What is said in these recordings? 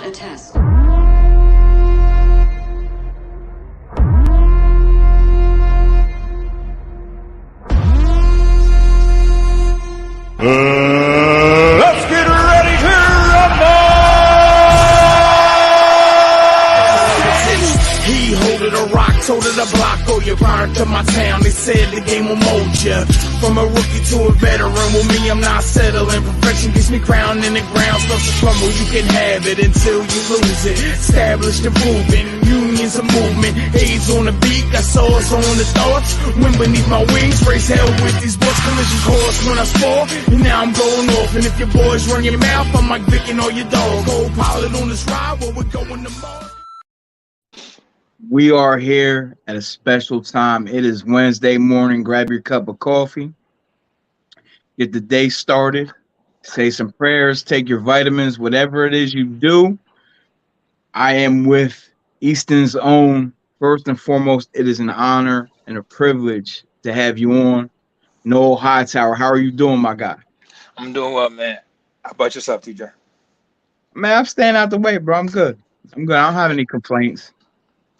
not a test. Let's get ready to rumble! He holding a rock, told it a block, go your fire to my town. They said the game will mold ya. From a rookie to a veteran, with me I'm not settling. Perfection gets me crowned in the ground. Stuff's a crumble, you can have it until you lose it. Established and proven, unions a movement. AIDS on the beat, got swords on the thoughts. Wind beneath my wings, raise hell with these boys. Collision course when I spore, and now I'm going off. And if your boys run your mouth, I'm like Vic and all your dog. Cold pilot on this ride, where we're going tomorrow. We are here at a special time. It is Wednesday morning. Grab your cup of coffee. Get the day started. Say some prayers. Take your vitamins. Whatever it is you do. I am with Easton's own. First and foremost, it is an honor and a privilege to have you on. Noel Hightower, how are you doing, my guy? I'm doing well, man. How about yourself, TJ? Man, I'm staying out the way, bro. I'm good. I don't have any complaints.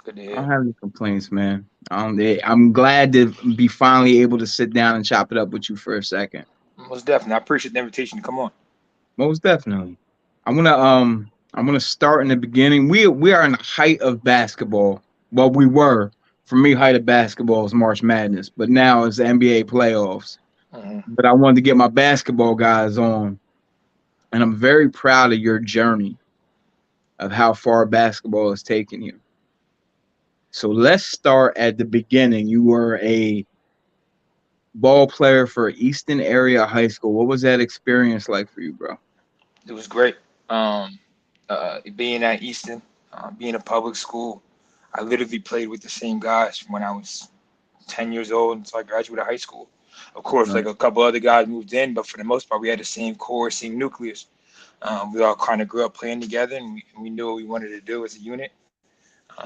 Good to I hear. don't have any complaints, man. I'm glad to be finally able to sit down and chop it up with you for a second. Most definitely. I appreciate the invitation to come on. Most definitely. I'm gonna start in the beginning. We are in the height of basketball. Well, we were. For me, height of basketball is March Madness, but now it's the NBA playoffs. Mm-hmm. But I wanted to get my basketball guys on, and I'm very proud of your journey of how far basketball has taken you. So let's start at the beginning. You were a ball player for Easton Area High School. What was that experience like for you, bro? It was great. Being at Easton, being a public school, I literally played with the same guys from when I was 10 years old until I graduated high school. Of course, Right. like a couple other guys moved in, but for the most part, we had the same core, same nucleus. We all kind of grew up playing together, and we knew what we wanted to do as a unit.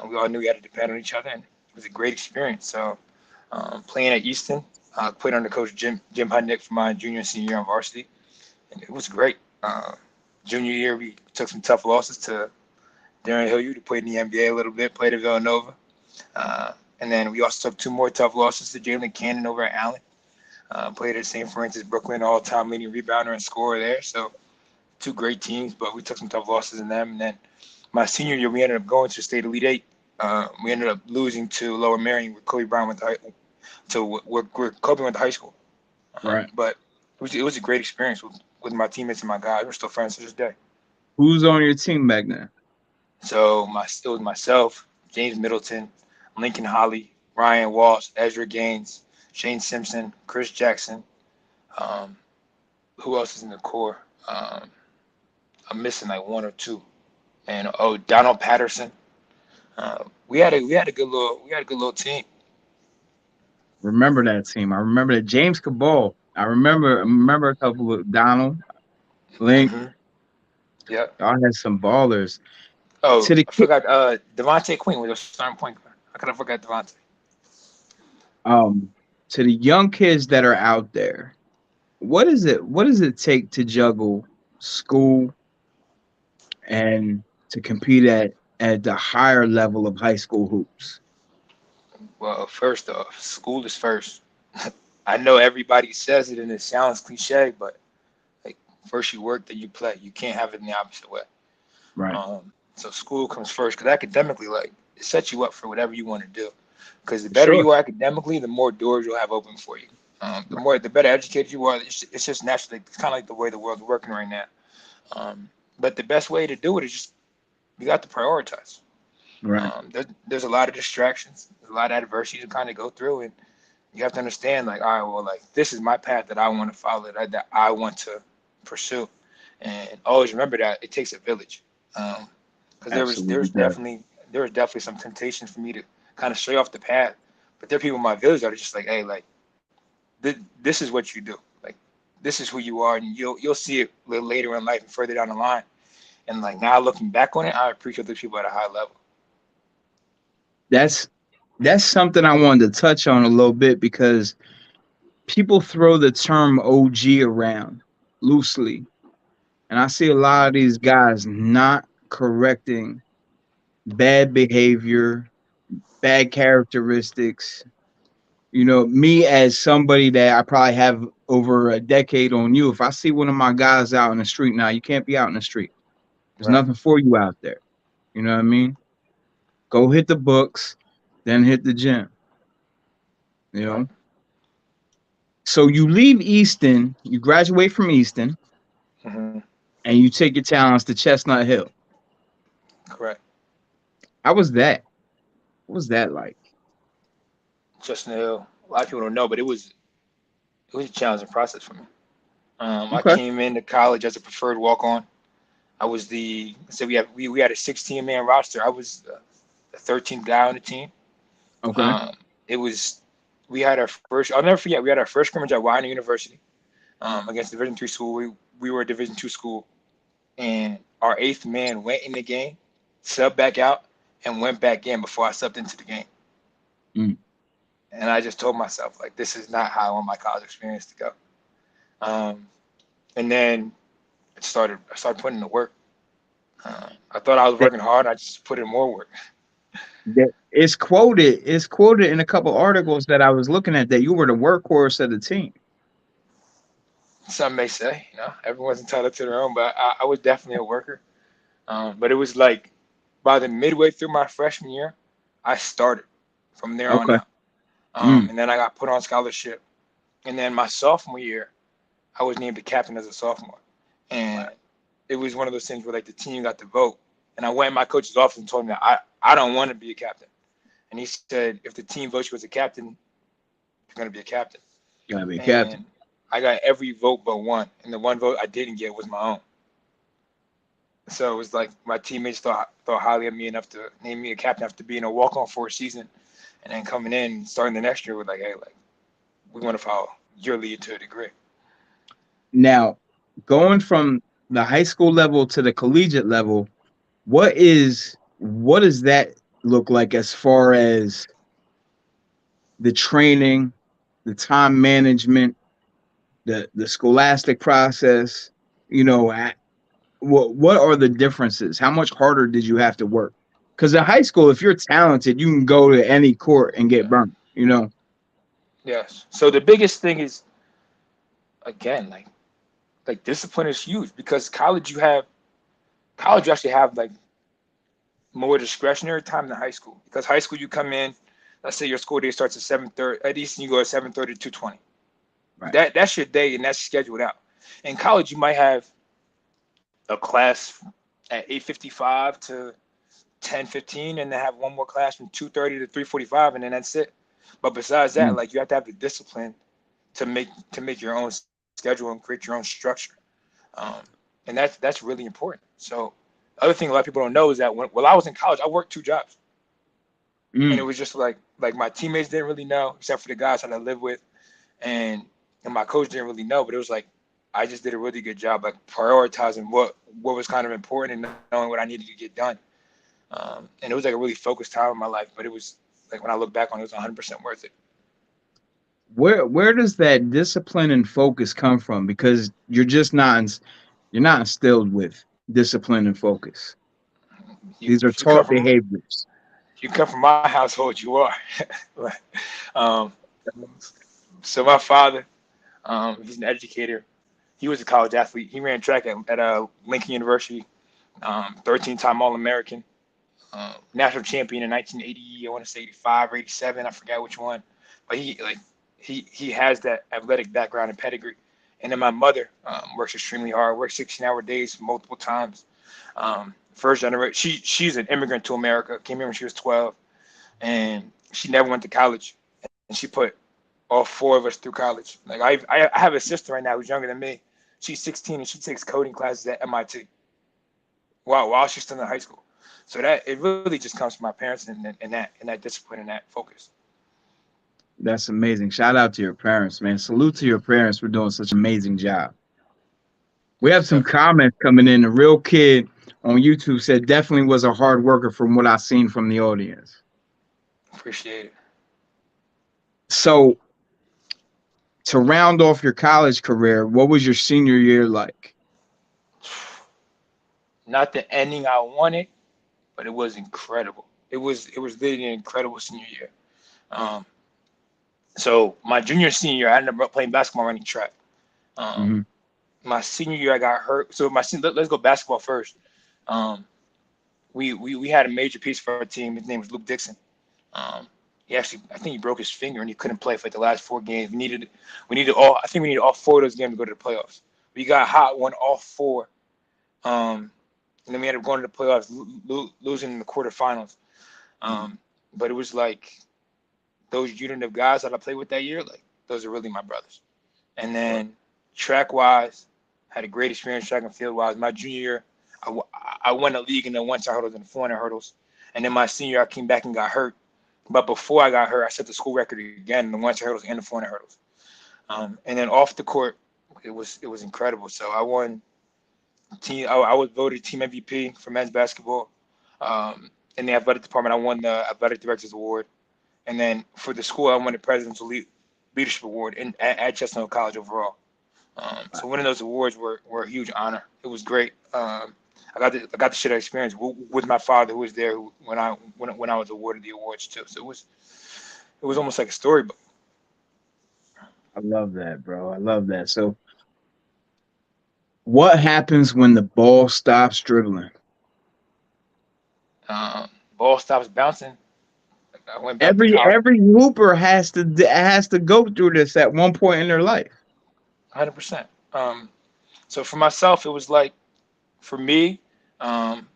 We all knew we had to depend on each other, and it was a great experience. So playing at Easton, I played under Coach Jim Hudnick for my junior and senior year on varsity, and it was great. Junior year, we took some tough losses to Darren Hilliard, who played in the NBA a little bit, played at Villanova. And then we also took two more tough losses to Jalen Cannon over at Allen. Played at St. Francis, Brooklyn, all-time leading rebounder and scorer there. So two great teams, but we took some tough losses in them. And then my senior year, we ended up going to State Elite Eight. We ended up losing to Lower Merion where Kobe Bryant went where Kobe went to high school. Right. But it was a great experience with my teammates and my guys. We're still friends to this day. Who's on your team back then? So it was myself, James Middleton, Lincoln Holly, Ryan Walsh, Ezra Gaines, Shane Simpson, Chris Jackson. Who else is in the core? I'm missing like one or two. And Donald Patterson. We had a good little team. Remember that team? I remember that James Cabal. I remember a couple of Donald, Link. Mm-hmm. Yep. Y'all had some ballers. Oh, To the I forgot Devontae Queen was a starting point guard. I could have forgot Devontae. To the young kids that are out there, what does it take to juggle school and to compete at the higher level of high school hoops? Well, first off, school is first. I know everybody says it and it sounds cliche, but like first you work, then you play. You can't have it in the opposite way. Right. So school comes first because academically, like it sets you up for whatever you want to do. Because the better you are academically, the more doors you'll have open for you. The better educated you are, it's just naturally, it's kind of like the way the world's working right now. But the best way to do it is just you got to prioritize. Right. There's a lot of distractions, there's a lot of adversity to kind of go through, and you have to understand, like, all right, well, like this is my path that I want to follow, that I want to pursue, and always remember that it takes a village. Because there was definitely some temptation for me to kind of stray off the path, but there are people in my village that are just like, hey, like this is what you do, like this is who you are, and you'll see it a little later in life and further down the line. And like now looking back on it, I appreciate those people at a high level. That's something I wanted to touch on a little bit because people throw the term OG around loosely. And I see a lot of these guys not correcting bad behavior, bad characteristics. You know, me as somebody that I probably have over a decade on you, if I see one of my guys out in the street now, you can't be out in the street. There's Right. nothing for you out there. You know what I mean? Go hit the books, then hit the gym. You Right. know? So you leave Easton, you graduate from Easton, Hmm. and you take your talents to Chestnut Hill. Correct. How was that? What was that like? Justin Hill. A lot of people don't know, but it was a challenging process for me. I Okay. came into college as a preferred walk on. I was so we had a 16-man roster. I was the 13th guy on the team. Okay. Um, it was we had our first. I'll never forget. We had our first scrimmage at Widener University against Division III school. We were a Division II school, and our eighth man went in the game, subbed back out, and went back in before I subbed into the game. Mm. And I just told myself like, this is not how I want my college experience to go. Um, and then I started putting in the work. I thought I was That, working hard. I just put in more work. that it's quoted in a couple articles that I was looking at that you were the workhorse of the team. Some may say, everyone's entitled to their own, but I was definitely a worker. But it was like by the midway through my freshman year, I started from there on Okay. out. Mm. And then I got put on scholarship. And then my sophomore year, I was named the captain as a sophomore. And it was one of those things where like the team got to vote. And I went in my coach's office and told him that I don't want to be a captain. And he said, if the team votes you as a captain, you're going to be a captain. Gotta be a captain. And I got every vote but one. And the one vote I didn't get was my own. So it was like my teammates thought highly of me enough to name me a captain after being a walk on for a season. And then coming in, starting the next year with like, hey, like, we want to follow your lead to a degree. Now, going from the high school level to the collegiate level, what does that look like as far as the training, the time management, the scholastic process? You know, what are the differences? How much harder did you have to work? Because in high school, if you're talented, you can go to any court and get Yeah. burnt. You know. Yes. So the biggest thing is, again, like discipline is huge because college you actually have like more discretionary time than high school. Because high school you come in, let's say your school day starts at 7:30, at Easton you go at 7:30 to 2:20. Right. That's your day and that's scheduled out. In college you might have a class at 8:55 to 10:15 and then have one more class from 2:30 to 3:45 and then that's it. But besides that, Mm. like you have to have the discipline to make your own schedule and create your own structure. Um, and that's really important. So the other thing a lot of people don't know is that while I was in college, I worked two jobs. And it Mm. was just like my teammates didn't really know, except for the guys that I lived with, and my coach didn't really know. But it was like I just did a really good job, like prioritizing what was kind of important and knowing what I needed to get done. And it was like a really focused time in my life. But it was like when I look back on it, it was 100% worth it. Where does that discipline and focus come from? Because you're not instilled with discipline and focus. You, These are if you come taught from behaviors. you come from my household, you are. Like, um, so my father, he's an educator. He was a college athlete. He ran track at Lincoln University, 13-time All-American, national champion in 1980. I want to say 85 or 87. I forgot which one. But he has that athletic background and pedigree. And then my mother works extremely hard, works 16-hour days multiple times. First generation. She's an immigrant to America. Came here when she was 12, and she never went to college. And she put all four of us through college. Like I have a sister right now who's younger than me. She's 16 and she takes coding classes at MIT while she's still in high school. So that it really just comes from my parents and that discipline and that focus. That's amazing. Shout out to your parents, man. Salute to your parents for doing such an amazing job. We have Most some definitely. comments coming in. The real kid on YouTube said definitely was a hard worker from what I've seen from the audience. Appreciate it. So to round off your college career, what was your senior year like? Not the ending I wanted, but it was incredible. It was literally an incredible senior year. Um, so my junior and senior year, I ended up playing basketball, running track. Um, Hmm. my senior year, I got hurt. So let's go basketball first. Um, we had a major piece for our team. His name was Luke Dixon. Um, I think he broke his finger and he couldn't play for like the last 4 games. We needed all 4 of those games to go to the playoffs. We got hot, won all 4. Um, and then we ended up going to the playoffs, losing in the quarterfinals. Hmm. Um, but it was like those unit of guys that I played with that year, like those are really my brothers. And Right. then track wise, had a great experience track and field wise. My junior year, I won a league in the 100 hurdles and the 400 hurdles. And then my senior year, I came back and got hurt. But before I got hurt, I set the school record again in the 100 hurdles and the 400 hurdles. And then off the court, it was incredible. So I won team. I was voted team MVP for men's basketball. Um, in the athletic department, I won the athletic directors award. And then for the school, I won the president's leadership award at Chestnut College overall. So winning those awards were a huge honor. It was great. I got to share that experience with my father, who was there when I was awarded the awards too. So it was almost like a storybook. I love that, bro. I love that. So, what happens when the ball stops dribbling? Ball stops bouncing. I went back to Every college. every hooper has to go through this at one point in their life. 100%. So for myself, it was like for me, um,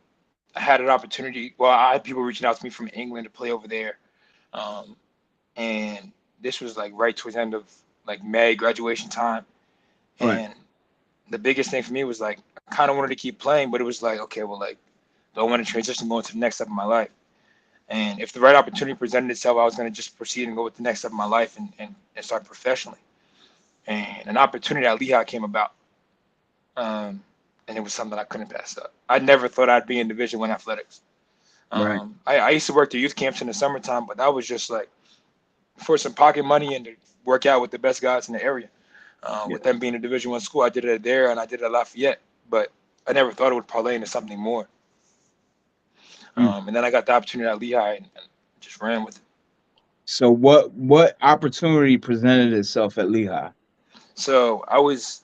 I had an opportunity. Well, I had people reaching out to me from England to play over there, um, and this was like right towards the end of like May graduation time. Right. And the biggest thing for me was like I kind of wanted to keep playing, but it was like okay, well, like do I want to transition going to the next step of my life? And if the right opportunity presented itself, I was going to just proceed and go with the next step of my life and start professionally. And an opportunity at Lehigh came about. Um, and it was something I couldn't pass up. I never thought I'd be in Division One athletics. Right. I used to work the youth camps in the summertime, but that was just like for some pocket money and to work out with the best guys in the area. Yeah. With them being a Division One school, I did it there and I did it at Lafayette, but I never thought it would parlay into something more. Mm. And then I got the opportunity at Lehigh and just ran with it. So, what opportunity presented itself at Lehigh? So I was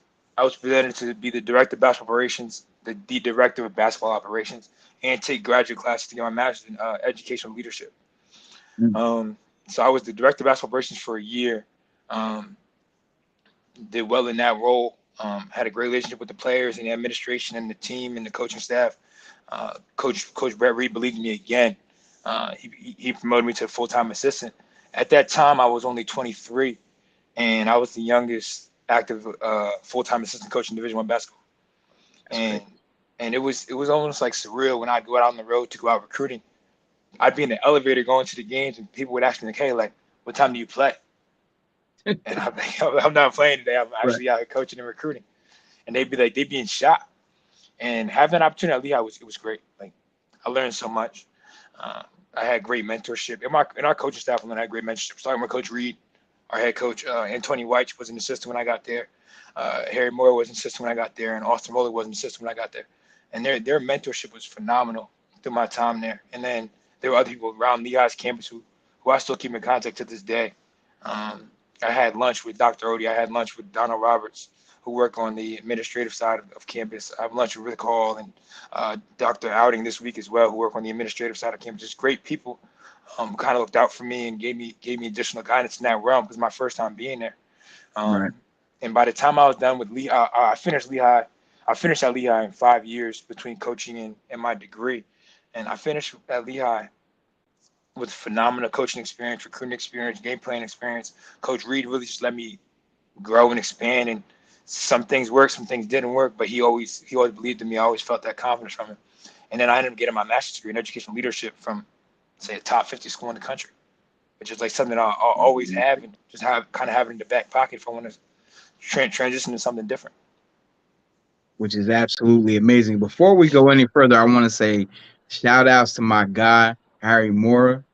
presented to be the director of basketball operations, the director of basketball operations, and take graduate classes to get my master's in educational leadership. Mm. Um, so I was the director of basketball operations for a year. Um, did well in that role. Had a great relationship with the players and the administration and the team and the coaching staff. Coach Brett Reed believed in me again. He promoted me to a full time assistant. At that time, I was only 23, and I was the youngest active full time assistant coach in Division One basketball. That's And great. it was almost like surreal when I'd go out on the road to go out recruiting. I'd be in the elevator going to the games, and people would ask me like, "Hey, like, what time do you play?" And I'm like, "I'm not playing today. I'm Right. actually out here coaching and recruiting." And they'd be in shock. And having that opportunity at Lehigh was great. Like, I learned so much. Uh, I had great mentorship. In our coaching staff, I had great mentorship. Starting with Coach Reed, our head coach, Anthony White was an assistant when I got there. Harry Moore was an assistant when I got there, and Austin Roller was an assistant when I got there. And their mentorship was phenomenal through my time there. And then there were other people around Lehigh's campus who I still keep in contact to this day. Um, I had lunch with Dr. Odie. I had lunch with Donald Roberts, who work on the administrative side of campus. I have lunch with Rick Hall and Dr. Outing this week as well, who work on the administrative side of campus. Just great people, kind of looked out for me and gave me additional guidance in that realm because my first time being there. Right. Um, and by the time I was done with Lehigh, I finished Lehigh. I finished at Lehigh in 5 years between coaching and my degree. And I finished at Lehigh with phenomenal coaching experience, recruiting experience, game playing experience. Coach Reed really just let me grow and expand. And some things worked, some things didn't work, but he always believed in me. I always felt that confidence from him. And then I ended up getting my master's degree in educational leadership from, say, a top 50 school in the country, which is like something I'll always have and just have it in the back pocket if I want to transition to something different. Which is absolutely amazing. Before we go any further, I want to say shout outs to my guy, Harry Moore.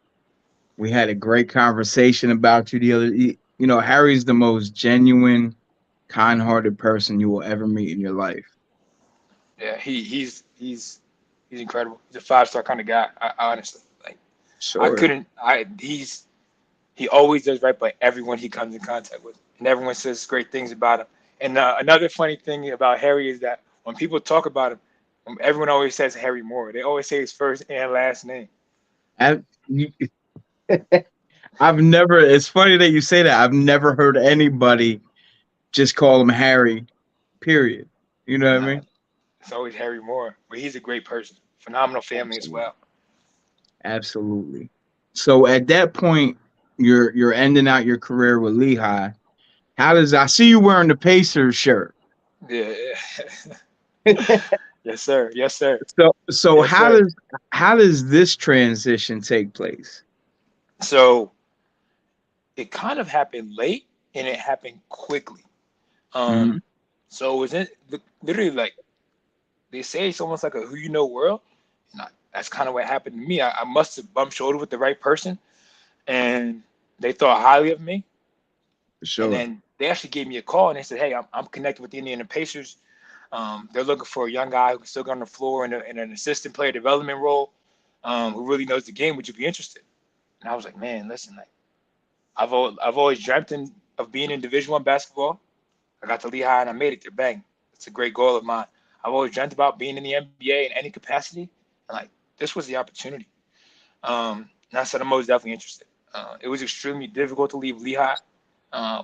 We had a great conversation about you the other. Harry's the most genuine, kind-hearted person you will ever meet in your life. Yeah, he's He's incredible. He's a 5-star kind of guy. I honestly like. I Sure. couldn't. He always does right by everyone he comes in contact with, and everyone says great things about him. And another funny thing about Harry is that when people talk about him, everyone always says Harry Moore. They always say his first and last name. I've, you- I've never. It's funny that you say that. I've never heard anybody just call him Harry. Period. You know what I Nah, mean? it's always Harry Moore. But he's a great person, phenomenal family as Absolutely. well. Absolutely. So at that point, you're ending out your career with Lehigh. How does I see you wearing the Pacers shirt? Yeah. Yes, sir. Yes, sir. So Yes, sir. how does this transition take place? So it kind of happened late and it happened quickly. Mhm. So it was literally like they say it's almost like a who you know world. And that's kind of what happened to me. I must have bumped shoulder with the right person, and they thought highly of me. For And sure. then they actually gave me a call and they said, "Hey, I'm connected with the Indiana Pacers. They're looking for a young guy who can still get on the floor in an assistant player development role, who really knows the game. Would you be interested?" And I was like, "Man, listen, like I've always dreamt of being in Division I basketball. I got to Lehigh and I made it there. Bang. It's a great goal of mine. I've always dreamt about being in the NBA in any capacity. And like, this was the opportunity. And I said, I'm most definitely interested. It was extremely difficult to leave Lehigh.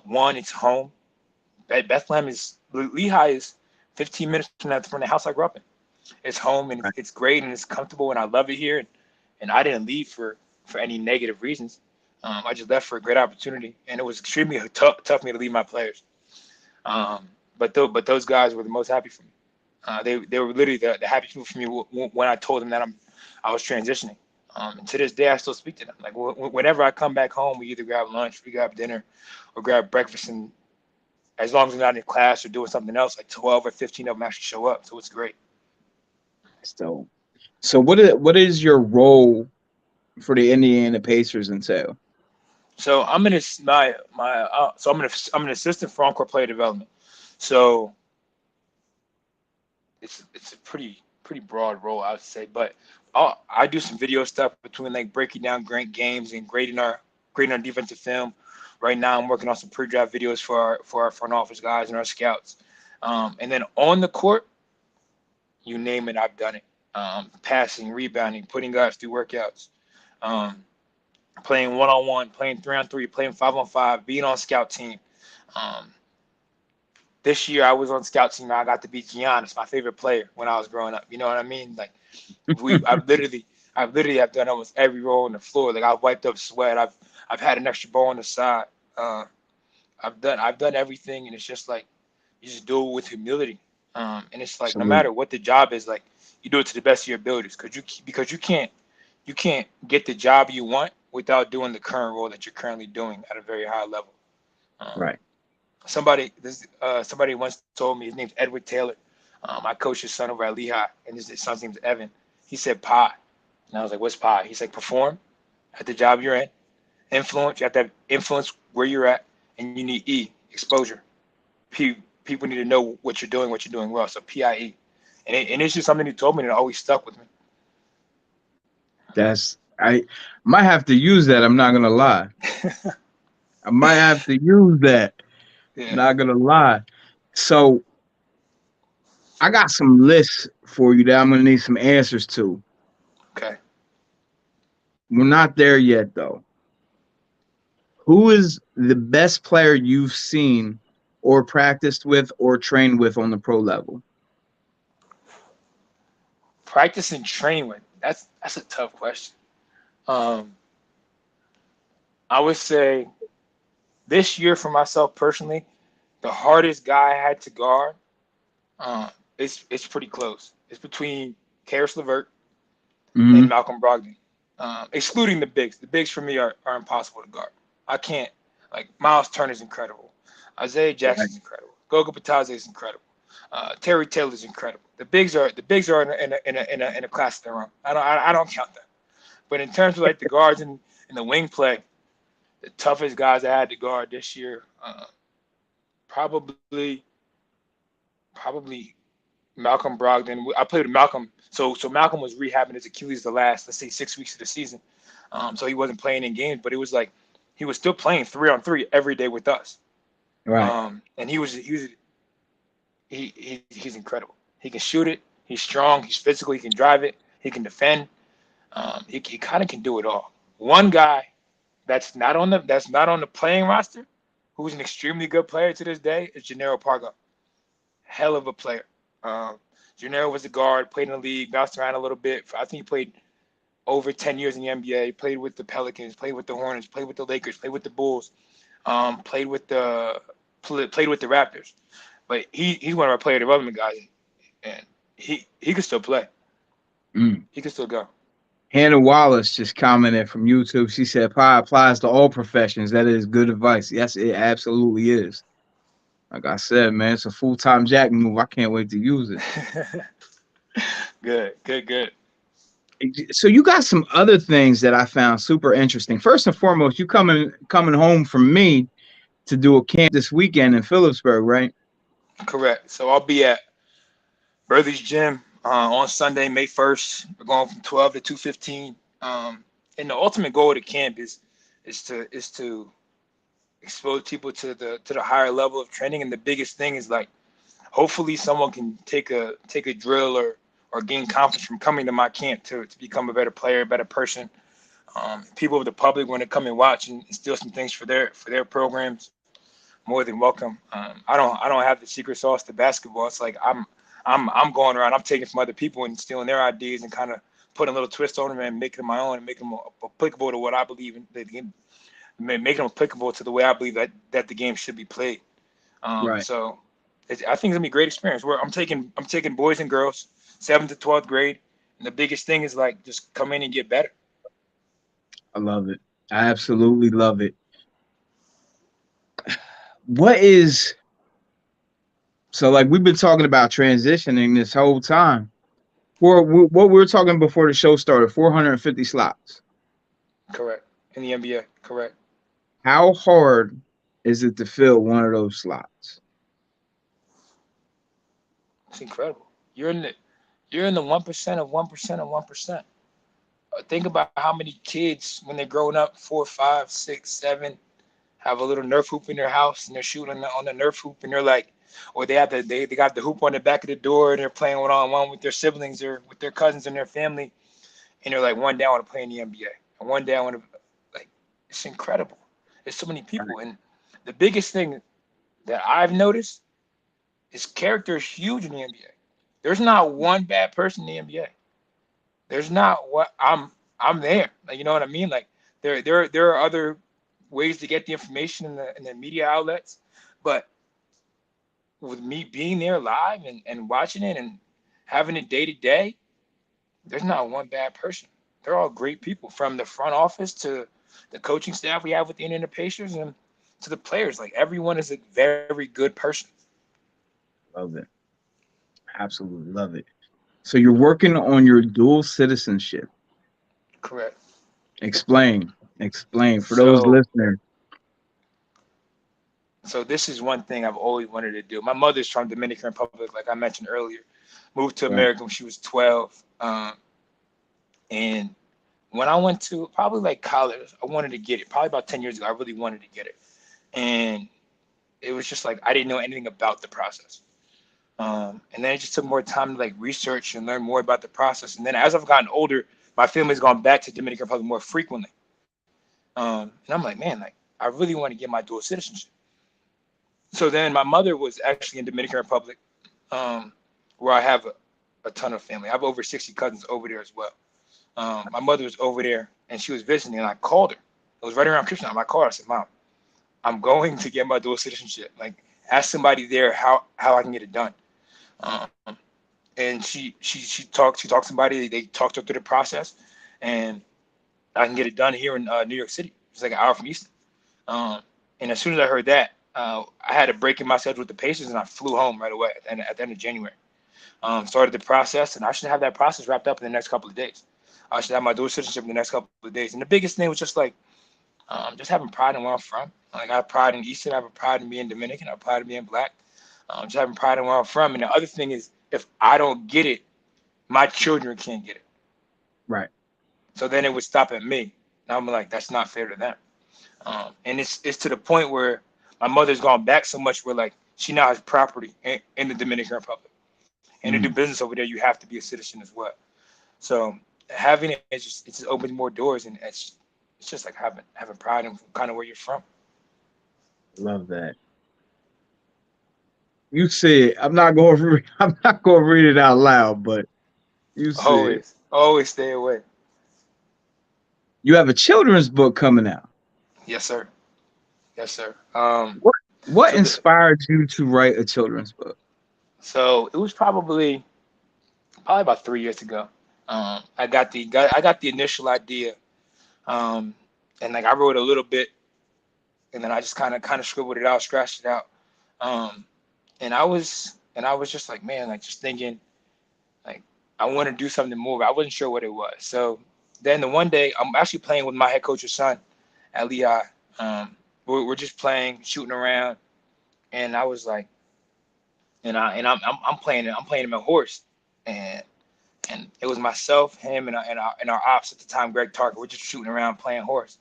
One, it's home. Lehigh is 15 minutes from the house I grew up in. It's home and Right. it's great and it's comfortable and I love it here. And I didn't leave for any negative reasons. I just left for a great opportunity. And it was extremely tough for me to leave my players. Um, but those guys were the most happy for me. They were literally the happy people for me when I told them that I was transitioning. And to this day, I still speak to them. Like whenever I come back home, we either grab lunch, we grab dinner, or grab breakfast. And as long as we're not in class or doing something else, like 12 or 15 of them actually show up. So it's great. So what is your role for the Indiana Pacers entail? So I'm in my so I'm an assistant for on-court player development. So it's a pretty broad role, I would say. But I do some video stuff between like breaking down great games and grading our defensive film. Right now, I'm working on some pre-draft videos for our front office guys and our scouts. And then on the court, you name it, I've done it. Passing, rebounding, putting guys through workouts, um, playing one-on-one, playing 3-on-3, playing 5-on-5, being on scout team. Um, this year I was on scout team. I got to be Giannis, my favorite player when I was growing up. You know what I mean? Like we, I've literally have done almost every role on the floor. Like I've wiped up sweat. I've had an extra ball on the side. Uh, I've done everything, and it's just like you just do it with humility. And it's like no Absolutely. matter what the job is, like you do it to the best of your abilities, because you can't get the job you want without doing the current role that you're currently doing at a very high level. Um, Right. somebody once told me his name's Edward Taylor. I coach his son over at Lehigh, and his son's name's Evan. He said pie, and I was like, "What's pie?" He's like, "Perform at the job you're in, influence. You have to have influence where you're at, and you need exposure. P, people need to know what you're doing well. So PIE, and it's just something he told me that always stuck with me. I might have to use that. I'm not gonna lie. I might have to use that. Yeah. Not gonna lie. So I got some lists for you that I'm gonna need some answers to. Okay. We're not there yet though. Who is the best player you've seen or practiced with or trained with on the pro level? Practice and train with. That's a tough question. Um, I would say this year for myself personally, the hardest guy I had to guard. It's pretty close. It's between Karis LeVert and Hmm. Malcolm Brogdon, excluding the bigs. The bigs for me are impossible to guard. I can't. Like Miles Turner's incredible, Isaiah Right. Jackson's incredible, Goga Bitadze is incredible, Terry Taylor's incredible. The bigs are in a class of their own. I don't count them. But in terms of like the guards and the wing play, the toughest guys I had to guard this year, probably probably Malcolm Brogdon. I played with Malcolm. So Malcolm was rehabbing his Achilles the last, let's say, 6 weeks of the season. So he wasn't playing in games, but it was like he was still playing 3-on-3 every day with us. Right. And he's incredible. He can shoot it. He's strong. He's physical. He can drive it. He can defend. He kind of can do it all. One guy that's not on the playing roster, who's an extremely good player to this day, is Gennaro Pargo. Hell of a player. Um, Gennaro was a guard, played in the league, bounced around a little bit. I think he played over 10 years in the NBA. He played with the Pelicans, played with the Hornets, played with the Lakers, played with the Bulls, played with the Raptors. But he's one of our player development guys, and he could still play. Mm. He could still go. Hannah Wallace just commented from YouTube. She said, "Pi applies to all professions. That is good advice." Yes, it absolutely is. Like I said, man, it's a full-time Jack move. I can't wait to use it. Good. So you got some other things that I found super interesting. First and foremost, you coming home from me to do a camp this weekend in Phillipsburg, right? Correct. So I'll be at Burley's Gym on Sunday, May 1st. We're going from 12 to 2:15. And the ultimate goal of the camp is to expose people to the higher level of training. And the biggest thing is, like, hopefully someone can take a drill or gain confidence from coming to my camp to become a better player, a better person. People of the public want to come and watch and instill some things for their programs. More than welcome. I don't have the secret sauce to basketball. It's like I'm going around. I'm taking from other people and stealing their ideas and kind of putting a little twist on them and making them my own and making them applicable to what I believe in. Making them applicable to the way I believe that the game should be played. Right. So I think it's gonna be a great experience. Where I'm taking boys and girls, 7th to 12th grade, and the biggest thing is, like, just come in and get better. I love it. I absolutely love it. What is so like we've been talking about transitioning this whole time. For what we were talking before the show started, 450 slots. Correct. In the NBA. Correct. How hard is it to fill one of those slots? It's incredible. You're in the 1% of 1% of 1%. Think about how many kids, when they're growing up, 4, 5, 6, 7, have a little Nerf hoop in their house and they're shooting on the Nerf hoop, and they're like, or they got the hoop on the back of the door and they're playing one-on-one with their siblings or with their cousins and their family, and they're like, one day I want to play in the NBA, and one day I want to, like, it's incredible. There's so many people, and the biggest thing that I've noticed is character is huge in the NBA. There's not one bad person in the NBA. There's not what I'm there. Like, you know what I mean? Like, there are other ways to get the information in the media outlets, but with me being there live and watching it and having it day to day, there's not one bad person. They're all great people, from the front office to the coaching staff we have with the Indiana Pacers and to the players. Like, everyone is a very good person. Love it. Absolutely love it. So you're working on your dual citizenship. Correct. Explain for those listeners. So this is one thing I've always wanted to do. My mother's from Dominican Republic, like I mentioned earlier. Moved to America when she was 12. And when I went to probably like college, I wanted to get it. Probably about 10 years ago, I really wanted to get it. And it was just like I didn't know anything about the process. And then it just took more time to, like, research and learn more about the process. And then as I've gotten older, my family's gone back to Dominican Republic more frequently. And I'm like, man, like, I really want to get my dual citizenship. So then my mother was actually in Dominican Republic, where I have a ton of family. I have over 60 cousins over there as well. My mother was over there and she was visiting, and I called her. It was right around Christmas time. I called her. I said, Mom, I'm going to get my dual citizenship. Like, ask somebody there how I can get it done. And she talked to somebody. They talked her through the process, and I can get it done here in New York City. It's like an hour from Easton. And as soon as I heard that, I had a break in my schedule with the Pacers, and I flew home right away at the end of January. Started the process, and I should have that process wrapped up in the next couple of days. I should have my dual citizenship in the next couple of days. And the biggest thing was just, like, just having pride in where I'm from. Like, I have pride in Easton. I have pride in being Dominican. I have pride in being Black. Just having pride in where I'm from. And the other thing is if I don't get it, my children can't get it. Right. So then it would stop at me. And I'm like, that's not fair to them. And it's to the point where my mother's gone back so much where like she now has property in the Dominican Republic. And to do business over there, you have to be a citizen as well. So having it, it just opens more doors, and it's just like having pride in kind of where you're from. Love that. You said I'm not going to read it out loud, but you said Always stay away. you have a children's book coming out. Yes, sir. Yes, sir. What So inspired you to write a children's book? So it was probably about 3 years ago. I got the initial idea, and like I wrote a little bit, and then I just kind of scribbled it out, scratched it out, and I was just like, man, like just thinking, like I want to do something more, but I wasn't sure what it was. So then the one day I'm actually playing with my head coach's son at Lehigh. We're just playing, shooting around, and I was like, I'm playing him a horse, and it was myself, him, and our ops at the time, Greg Tarker. We're just shooting around playing horse,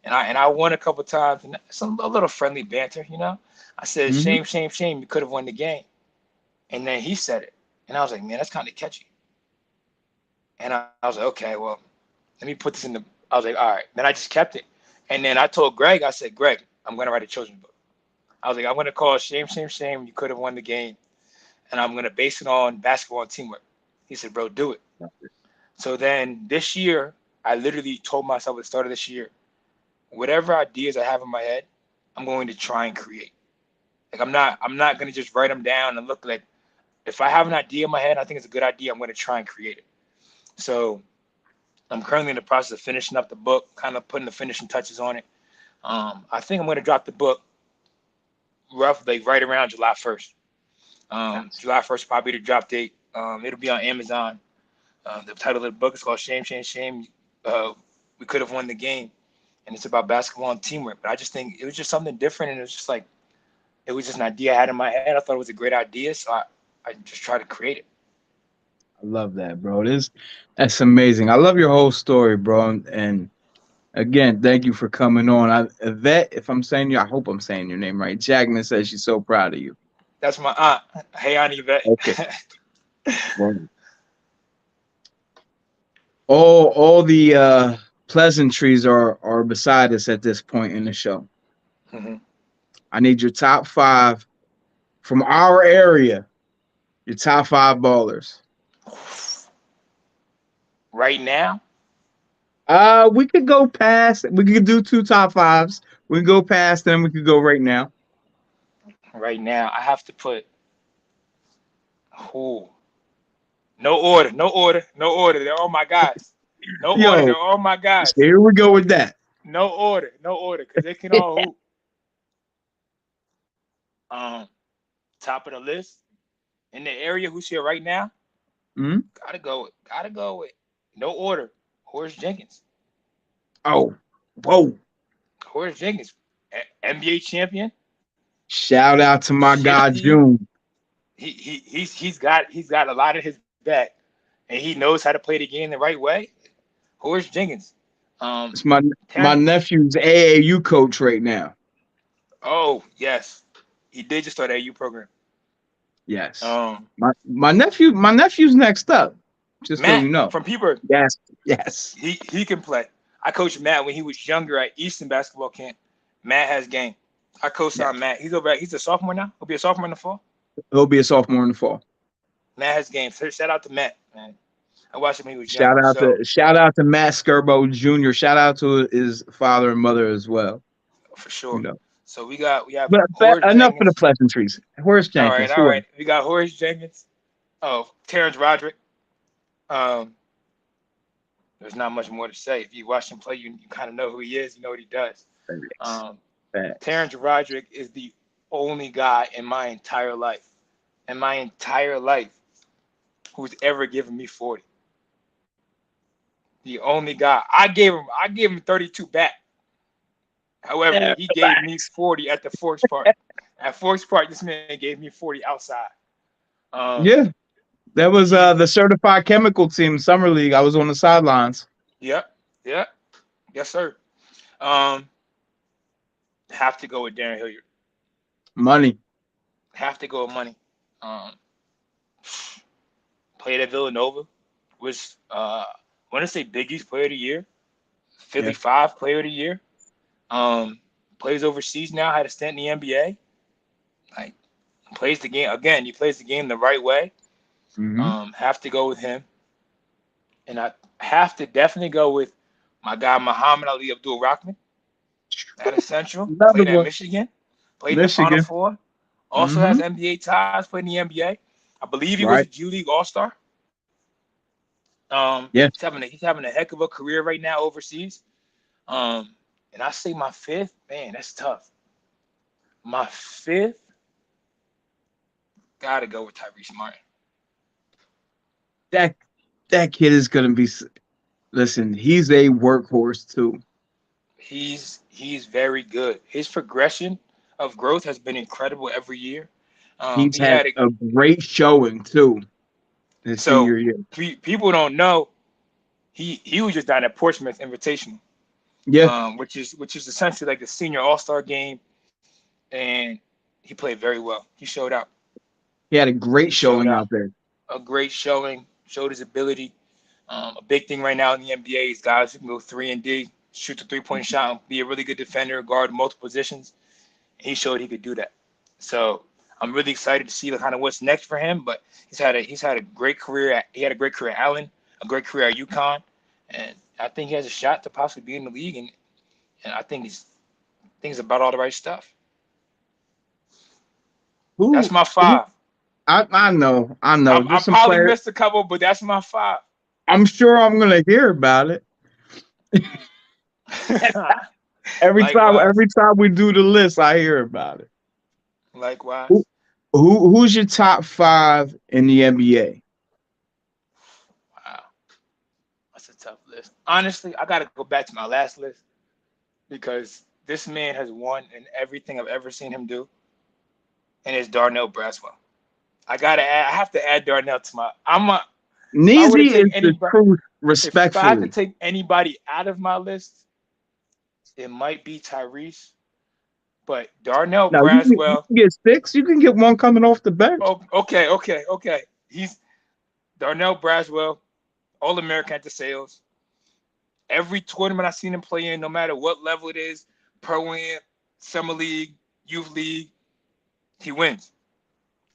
and I won a couple times, and a little friendly banter, you know. I said, shame, shame, shame, you could have won the game, and then he said it, and I was like, man, that's kind of catchy, and I was like, okay, well, let me put this in the. I was like, all right. Then I just kept it, and then I told Greg, I said, Greg, I'm gonna write a children's book. I was like, I'm gonna call it Shame, Shame, Shame, you could have won the game, and I'm gonna base it on basketball and teamwork. He said, bro, do it. So then this year, I literally told myself at the start of this year, whatever ideas I have in my head, I'm going to try and create. Like I'm not gonna just write them down and look like, if I have an idea in my head, I think it's a good idea, I'm gonna try and create it. So I'm currently in the process of finishing up the book, kind of putting the finishing touches on it. I think I'm gonna drop the book roughly right around July 1st. July 1st probably the drop date. It'll be on Amazon. The title of the book is called Shame, Shame, Shame. We could have won the game, and it's about basketball and teamwork. But I just think it was just something different, and it was just like, it was just an idea I had in my head. I thought it was a great idea, so I just tried to create it. I love that, bro. That's amazing. I love your whole story, bro. And again, thank you for coming on. Yvette, if I'm saying I hope I'm saying your name right. Jackman says she's so proud of you. That's my aunt. Hey, Aunt Yvette. Okay. Well, all the pleasantries are beside us at this point in the show. Mm-hmm. I need your top 5 from our area. Your top 5 ballers. Right now? We could go past. We could do 2 top 5s. We can go past them. We could go right now. Right now, I have to put. Who? No order. They're all my guys. No order. They're all my guys. Here we go with that. No order, because they can all hoop. Top of the list in the area. Who's here right now? Mm-hmm. Gotta go with no order. Horace Jenkins. Oh, whoa. Horace Jenkins, NBA champion. Shout out to my guy June. He's got a lot in his bag, and he knows how to play the game the right way. Horace Jenkins. It's my nephew's AAU coach right now. Oh yes, he did just start the AAU program. Yes. My nephew's next up. Just Matt, so you know. From Peaburg. Yes. He can play. I coached Matt when he was younger at Easton basketball camp. Matt has game. I co-signed Matt. He's a sophomore now. He'll be a sophomore in the fall. He'll be a sophomore in the fall. Matt has game. So shout out to Matt, man. I watched him when he was younger. Shout out to Matt Skirbo Jr. Shout out to his father and mother as well. For sure. You know. So we have enough Jenkins. For the pleasantries. Horace Jenkins. All right. We got Horace Jenkins. Oh, Terrence Roderick. There's not much more to say. If you watch him play, you kind of know who he is. You know what he does. Terrence Roderick is the only guy in my entire life, who's ever given me 40. The only guy. I gave him 32 back. However, he gave me 40 at the Forks Park. At Forks Park, this man gave me 40 outside. That was the certified chemical team summer league. I was on the sidelines. Yep. Yep. Yes, sir. Um, have to go with Darren Hilliard. Money. Have to go with money. Um, played at Villanova. Was I want to say Big East Player of the Year. Philly Yeah. 5 Player of the Year. Um, plays overseas now. Had a stint in the NBA. Like plays the game again. He plays the game the right way. Mm-hmm. Have to go with him, and I have to definitely go with my guy Muhammad Ali Abdul Rahman at Central. Another Played at one. Michigan. Played in the Final Michigan. Four. Also Mm-hmm. has NBA ties. Played in the NBA. I believe he was a Right. G League All Star. Yeah. He's having a heck of a career right now overseas. Um, and I say my fifth, man, that's tough. My fifth, gotta go with Tyrese Martin. That that kid is gonna be. Listen, he's a workhorse too. He's very good. His progression of growth has been incredible every year. He's He had had a a great showing too his so senior year. people don't know he was just down at Portsmouth Invitational, Yeah, which is essentially like the senior All Star game, and he played very well. He showed out. he had a great He showed showing out. out there. A great showing. Showed his ability. A big thing right now in the NBA is guys who can go 3 and D, shoot the 3-point shot, and be a really good defender, guard multiple positions. He showed he could do that. So I'm really excited to see kind of what's next for him. But he's had a great career. He had a great career at Allen, a great career at UConn, and I think he has a shot to possibly be in the league. And I think he's about all the right stuff. That's Who? my five. I know. I know. I Just some probably players. missed a couple, but that's my five. I'm sure I'm gonna hear about it Likewise. every time we do the list. I hear about it. Who Likewise. who's your top five in the NBA? Wow. That's a tough list. Honestly, I got to go back to my last list because this man has won in everything I've ever seen him do, and it's Darnell Braswell. I have to add Darnell to my. If I were to Neezy take is the anybody, truth, if I had to respectfully. take anybody out of my list, it might be Tyrese, but Darnell Now you Braswell. can get six. You can get one coming off the bench. Oh, okay. He's Darnell Braswell, All American at the sales. Every tournament I've seen him play in, no matter what level it is, pro am, summer league, youth league, he wins.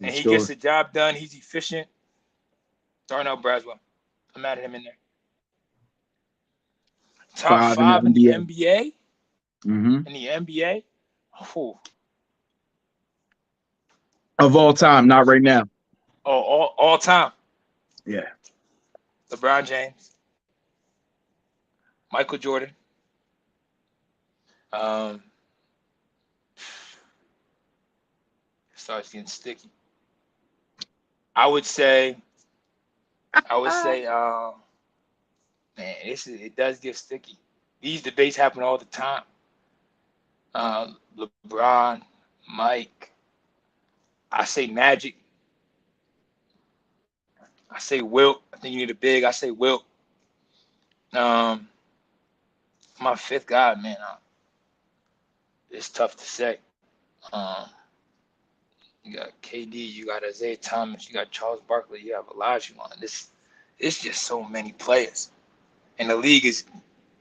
And he gets Sure. the job done. He's efficient. Darnell Braswell. I'm adding him in there. Top Five in the five in the NBA. NBA. Mm-hmm. In the NBA. Oh, Of all tough time, not list. right now. Oh, all time. Yeah. LeBron James, Michael Jordan. Um, starts getting sticky. I would say, man, it does get sticky. These debates happen all the time. LeBron, Mike, I say Magic, I say Wilt. I think you need a big. I say Wilt. Um, my fifth guy, man, it's tough to say. Um, you got KD, you got Isaiah Thomas, you got Charles Barkley, you have Olajuwon. It's just so many players, and the league is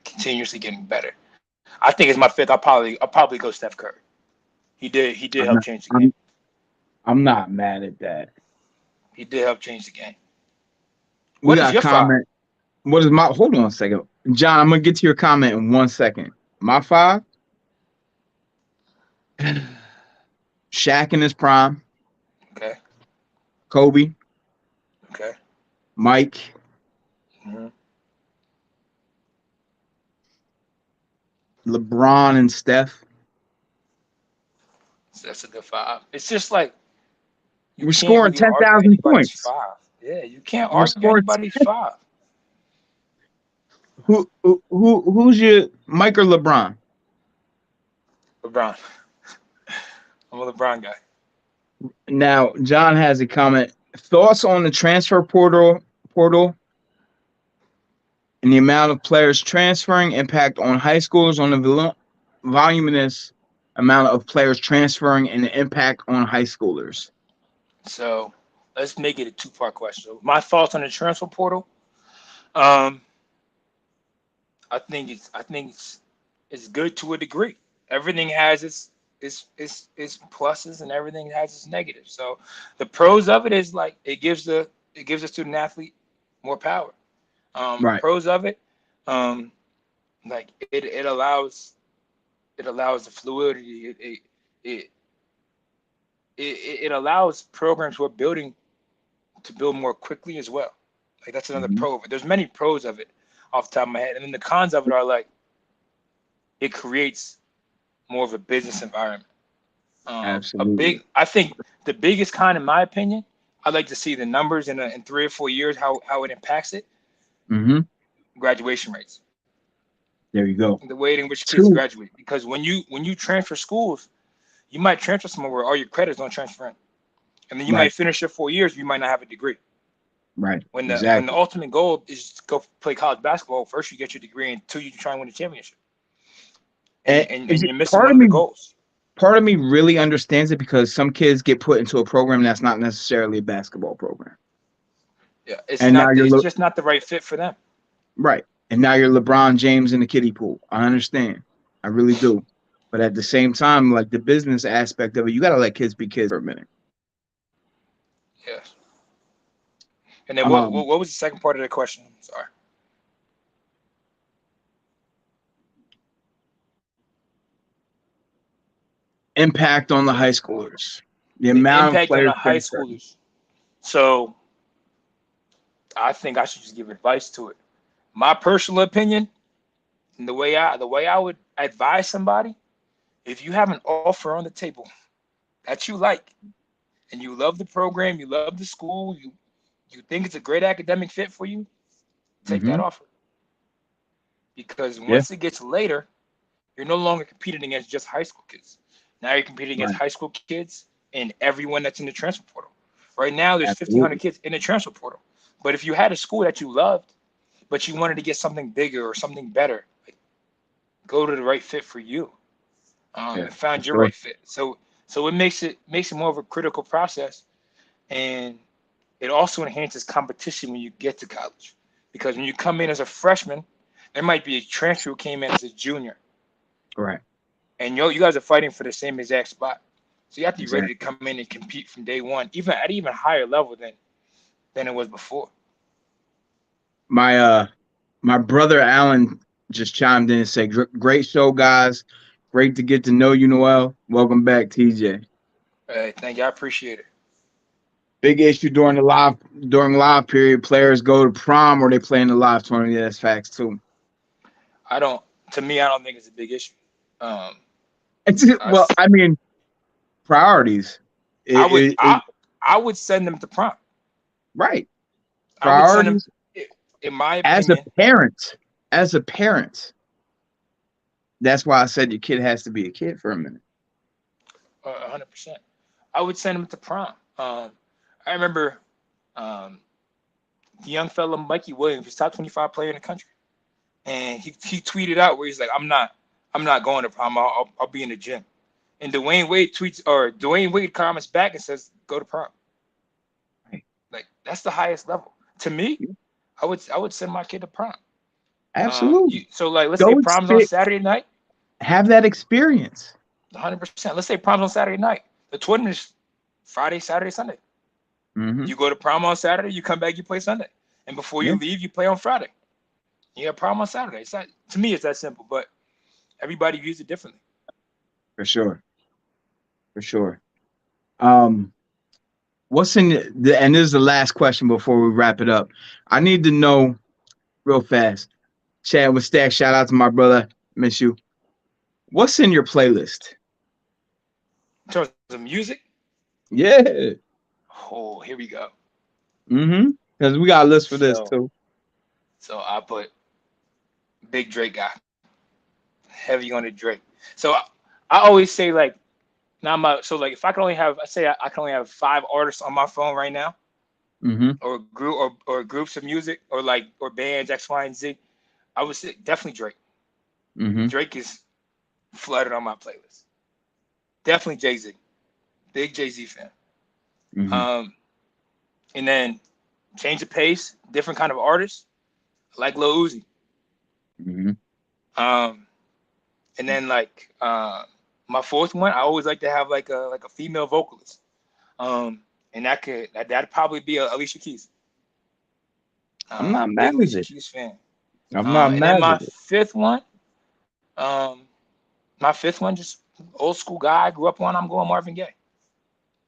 continuously getting better. I think it's my fifth. I'll probably go Steph Curry. He did I'm help not. change the game. I'm not mad at that. He did help change the game. We What is got a your five? comment. What is my? Hold on a second, John. I'm gonna get to your comment in 1 second. My five. Shaq in his prime. Okay. Kobe, Okay. Mike, hmm LeBron, and Steph. So that's a good five. It's just like you We're can't scoring really ten argue thousand anybody's points. five. Yeah, you can't We're argue scoring. anybody's five. Who's your Mike or LeBron? LeBron. I'm a LeBron guy. Now, John has a comment. Thoughts on the transfer portal and the amount of players transferring, impact on high schools, on the voluminous amount of players transferring, and the impact on high schoolers. So let's make it a two-part question. So my thoughts on the transfer portal. Um, I think it's good to a degree. Everything has its pluses and everything has its negatives. So the pros of it is like it gives the student athlete more power. Right. Pros of it, um, like it allows the fluidity. It it allows programs who are building to build more quickly as well. Like that's another Mhm. pro of it. There's many pros of it off the top of my head, and then the cons of it are like it creates more of a business environment. Absolutely. I think the biggest con, in my opinion, I'd like to see the numbers in 3 or 4 years, how it impacts it. Hmm. Graduation rates, There you go. the way in which kids Two. graduate. Because when you transfer schools, you might transfer somewhere where all your credits don't transfer in, and then you Right. might finish your 4 years, you might not have a degree. Right. When the Exactly. ultimate goal is to go play college basketball, first you get your degree, and two, you try and win a championship, and And and, is and it you're missing one of the goals. part of me really understands it because some kids get put into a program that's not necessarily a basketball program. Yeah, it's And now not. you're It's just not the right fit for them. right. And now you're LeBron James in the kiddie pool. I understand. I really do. But at the same time, like the business aspect of it, you got to let kids be kids for a minute. Yes. And then what, Um, what what was the second part of the question? Sorry. Impact on the high schoolers. The The amount of impact on players the high transferring. schoolers. So I think I should just give advice to it. My personal opinion, and the way I would advise somebody, if you have an offer on the table that you like, and you love the program, you love the school, you think it's a great academic fit for you, take Hmm. that offer. Because Yeah. once it gets later, you're no longer competing against just high school kids. Now you're competing against Right. high school kids and everyone that's in the transfer portal. Right now, there's 1,500 Absolutely. kids in the transfer portal. But if you had a school that you loved, but you wanted to get something bigger or something better, like, go to the right fit for you, Yeah. and For find your sure. right fit. So it makes it more of a critical process, and it also enhances competition when you get to college. Because when you come in as a freshman, there might be a transfer who came in as a junior, Right. and you guys are fighting for the same exact spot. So you have to be ready to Exactly. come in and compete from day one, even at even higher level than it was before. My my brother Alan just chimed in and said, "Great show, guys. Great to get to know you, Noel. Welcome back, TJ." Thank you, I appreciate it. Big issue during live period. Players go to prom or they play in the live tournament. Yeah, that's facts too. I don't. To me, I don't think it's a big issue. Um, I, Well, I mean, priorities. I would It I would send them to prom. right. I would send them. Priorities In my as a opinion, parent. As a parent, that's why I said your kid has to be a kid for a minute. 100%. I would send them to prom. I remember um, the young fella Mikey Williams, he's top 25 player in the country, and he tweeted out where he's like, I'm not going to prom. I'll be in the gym." And Dwayne Wade comments back and says, "Go to prom." Right. Like that's the highest level. To me, I would send my kid to prom. Absolutely. So like let's say Go prom's on experience. Saturday night, Have that experience. 100%. Let's say prom's on Saturday night. The twin is Friday, Saturday, Sunday. Hmm. You go to prom on Saturday, you come back, you play Sunday, and before Yeah, you leave, you play on Friday. You have prom on Saturday. It's not, to me, it's that simple, but everybody views it differently. for sure. For sure. Um, what's in and this is the last question before we wrap it up. I need to know real fast. Chad with Stack, shout out to my brother. Miss you. What's in your playlist? In terms of music, Yeah. oh, here we go. Mm-hmm. Because we got a list for this So, too. so I put big Drake guy, heavy on the Drake. So I always say like, now I'm so like if I can only have, I say I can only have 5 artists on my phone right now. Mm-hmm. or group or groups of music or like or bands X, Y, and Z, I would say definitely Drake. Mm-hmm. Drake is flooded on my playlist. Definitely Jay Z. Big Jay Z fan. Mm-hmm. Um, and then change of pace, different kind of artist. I like Lil Uzi. Mm-hmm. Um, and then like my fourth one, I always like to have like a female vocalist. And that'd probably be Alicia Keys. I'm not Big mad at Alicia it. Keys fan. I'm not And then mad at it. um, my fifth one, just old school guy. I grew up on. I'm going Marvin Gaye.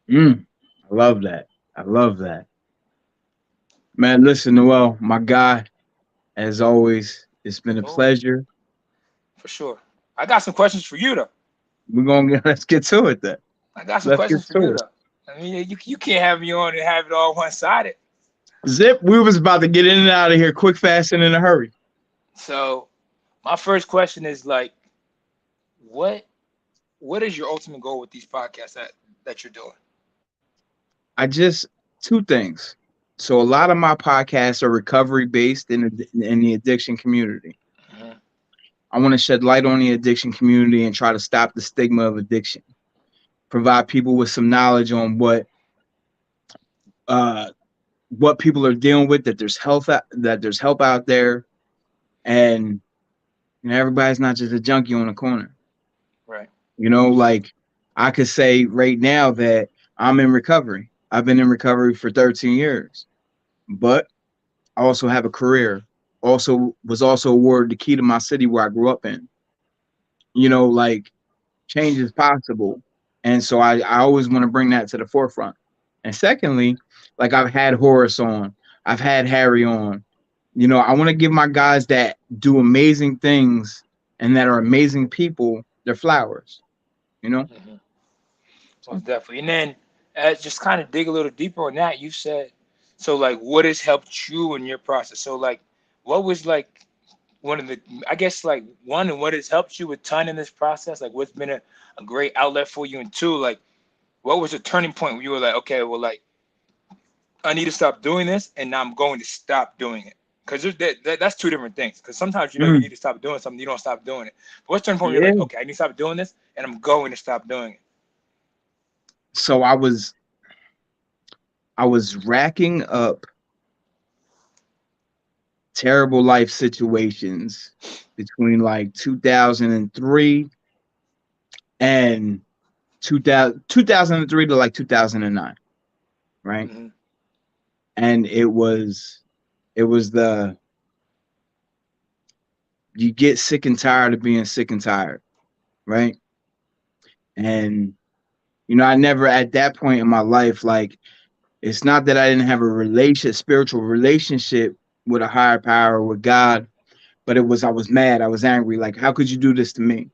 Mm. I love that. I love that. Man, listen, Noel, my guy, as always, it's been a Oh, pleasure. for sure. I got some questions for you though. We're gonna get let's get to it then. I got some Let's get questions for you to it. though. I mean, you can't have me on and have it all one sided. Zip, we was about to get in and out of here quick, fast, and in a hurry. So my first question is like, what what is your ultimate goal with these podcasts that you're doing? I just two things. So a lot of my podcasts are recovery based in the addiction community. Mhm. I want to shed light on the addiction community and try to stop the stigma of addiction. Provide people with some knowledge on uh what people are dealing with, that there's help out there, and everybody's not just a junkie on the corner. Right. Like I could say right now that I'm in recovery. I've been in recovery for 13 years, but I also have a career. Also was also awarded the key to my city where I grew up in. Like change is possible. And so I always want to bring that to the forefront. And secondly, like I've had Horace on, I've had Harry on. I want to give my guys that do amazing things and that are amazing people their flowers, you know? Hmm. So Most definitely. And then just kind of dig a little deeper on that. You said so like what has helped you in your process? So like what was like one of the I guess like one and what has helped you a ton in this process? Like what's been a great outlet for you? And two, like what was a turning point where you were like, okay, well like I need to stop doing this and now I'm going to stop doing it. Because that's two different things. Because sometimes you know you mm, need to stop doing something, you don't stop doing it. But what's the turning point where you're like, yeah. okay, I need to stop doing this and I'm going to stop doing it. So I was racking up terrible life situations between like 2003 and 2003 to like 2009, right? Hmm. And it was the you get sick and tired of being sick and tired, right? And I never at that point in my life, like it's not that I didn't have spiritual relationship with a higher power, with God, but it was I was mad, I was angry, like how could you do this to me?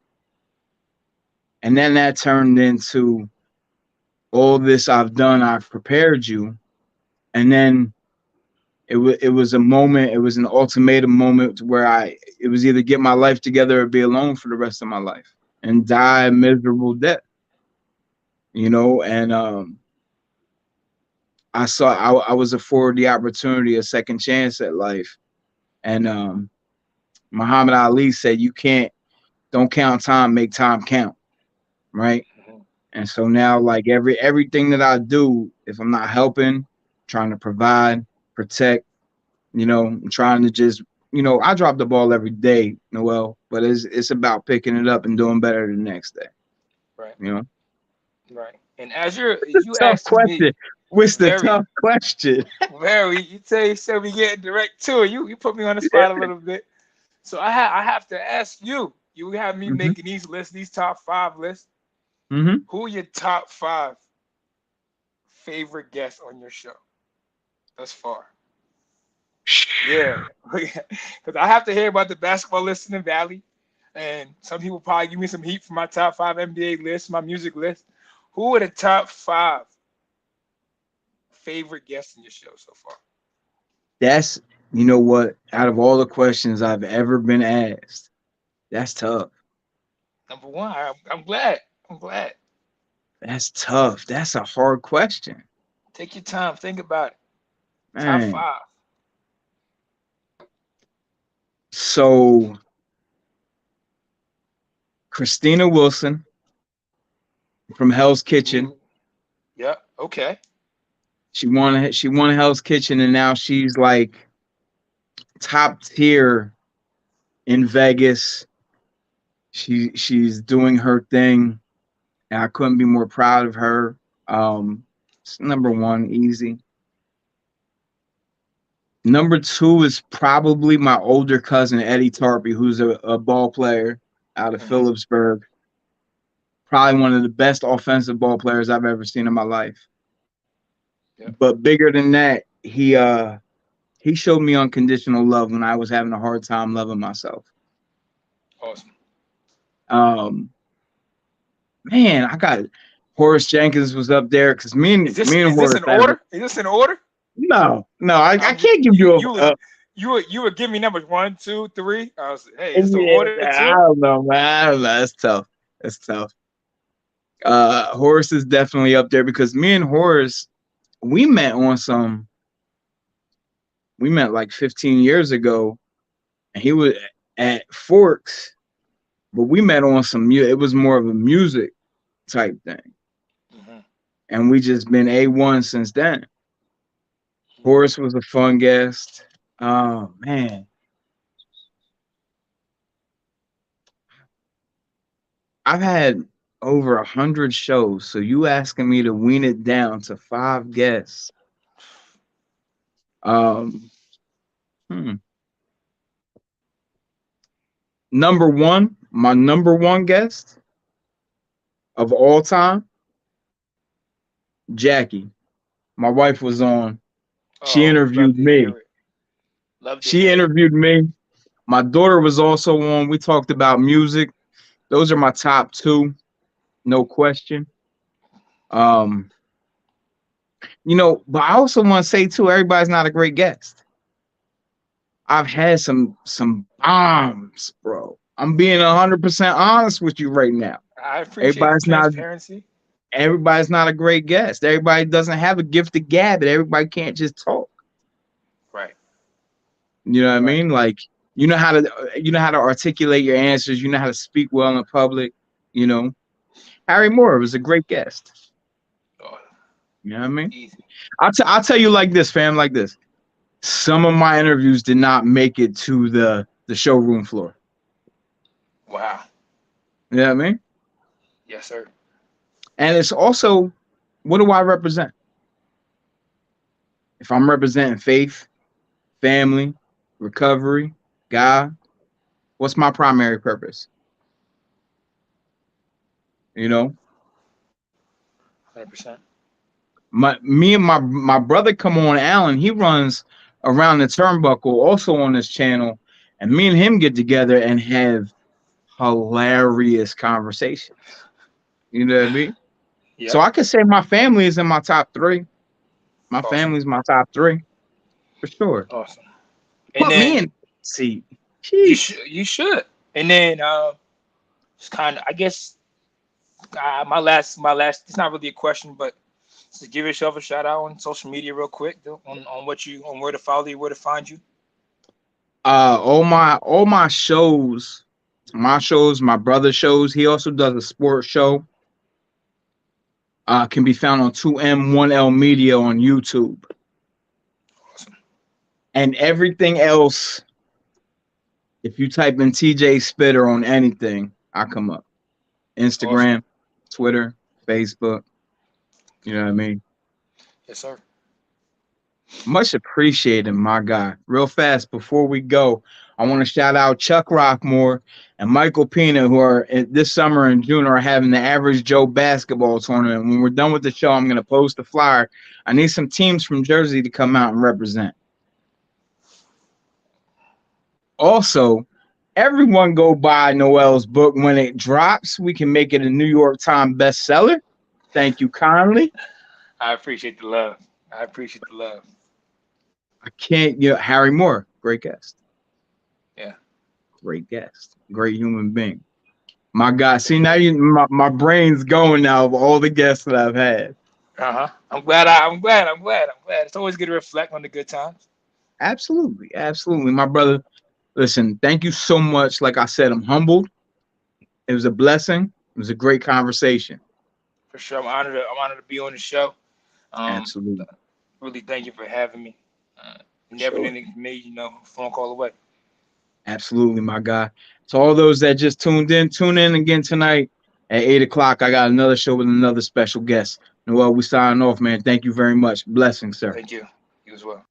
And then that turned into all this I've done, I've prepared you. And then it was a moment, it was an ultimatum moment where it was either get my life together or be alone for the rest of my life and die a miserable death, and I was afforded the opportunity, a second chance at life. And Muhammad Ali said, you can't, don't count time, make time count. Right. Hmm. And so now, like everything that I do, if I'm not helping, trying to provide, protect, I'm trying to just, I drop the ball every day, Noel, but it's about picking it up and doing better the next day. Right. You know, Right. And as you tough asked me question. What's the very, tough question? very, you said we get direct to it. You put me on the spot a little bit. So I have to ask you. You have me Hmm. making these lists, these top five lists. Hmm. Who are your top five favorite guests on your show thus far? Yeah, because I have to hear about the basketball list in the Valley, and some people probably give me some heat for my top five NBA list, my music list. Who are the top five favorite guests in your show so far? That's, you know what? Out of all the questions I've ever been asked, that's tough. Number one, I'm glad. I'm glad. That's tough. That's a hard question. Take your time, think about it. Top Man. 5. So Christina Wilson from Hell's Kitchen. Yep. Okay. She won Hell's Kitchen, and now she's like top tier in Vegas. She's doing her thing, and I couldn't be more proud of her. It's number one, easy. Number two is probably my older cousin Eddie Tarpey, who's a ball player out of Phillipsburg. Probably one of the best offensive ball players I've ever seen in my life. Yep. But bigger than that, he showed me unconditional love when I was having a hard time loving myself. Awesome. Man, I got Horace Jenkins was up there because me and Horace. Is this in order? Is this in order? No, I can't give you would give me numbers 1, 2, 3. I was hey, is this the order? I don't know, man. I don't know. It's tough. Horace is definitely up there because me and Horace, we met like 15 years ago, and he was at Forks, but we met on some it was more of a music type thing. And we just been A1 since then. Horace was a fun guest. Oh man. I've had over 100 shows, so you asking me to wean it down to 5 guests. Number one, my number one guest of all time, Jackie. My wife was on. She interviewed me. She interviewed me. My daughter was also on. We talked about music. Those are my top 2, no question. But I also want to say too, everybody's not a great guest. I've had some bombs, bro. I'm being 100% honest with you right now. I appreciate the transparency. Everybody's not a great guest. Everybody doesn't have a gift to gab, and everybody can't just talk. Right. You know what I mean? Like you know how to articulate your answers. You know how to speak well in public. Harry Moore was a great guest. You know what I mean? Easy. I'll tell you like this, fam. Like this. Some of my interviews did not make it to the showroom floor. Wow. You know what I mean? Yes, sir. And it's also, what do I represent? If I'm representing faith, family, recovery, God, what's my primary purpose? 100%. Me and my brother come on, Alan, he runs Around the Turnbuckle also on this channel, and me and him get together and have hilarious conversations. You know what I mean? Yep. So I could say my family is in my top 3. My family's my top 3 for sure. Awesome. Put me in seat. You should. And then it's kind of, I guess, my last. It's not really a question, but to give yourself a shout out on social media real quick on where to follow you, where to find you. All my shows, my brother's shows. He also does a sports show. Can be found on 2M1L Media on YouTube. Awesome. And everything else, if you type in TJ Spitter on anything, I come up. Instagram, awesome. Twitter, Facebook. You know what I mean? Yes, sir. Much appreciated, my guy. Real fast, before we go, I want to shout out Chuck Rockmore and Michael Pena, who are this summer in June are having the Average Joe basketball tournament. When we're done with the show, I'm going to post a flyer. I need some teams from Jersey to come out and represent. Also, everyone go buy Noel's book. When it drops, we can make it a New York Times bestseller. Thank you kindly. I appreciate the love. I can't, Harry Moore, great guest. Yeah. Great guest. Great human being. My God. See, now my brain's going now of all the guests that I've had. I'm I'm glad. It's always good to reflect on the good times. Absolutely, absolutely, my brother. Listen, thank you so much. Like I said, I'm humbled. It was a blessing. It was a great conversation. For sure. I'm honored to be on the show. Um, Absolutely. really thank you for having me. Uh, never Sure. anything for me, phone call away. Absolutely, my guy. To all those that just tuned in, tune in again tonight at 8 o'clock. I got another show with another special guest. Noel, we signing off, man. Thank you very much. Blessings, sir. Thank you. You as well.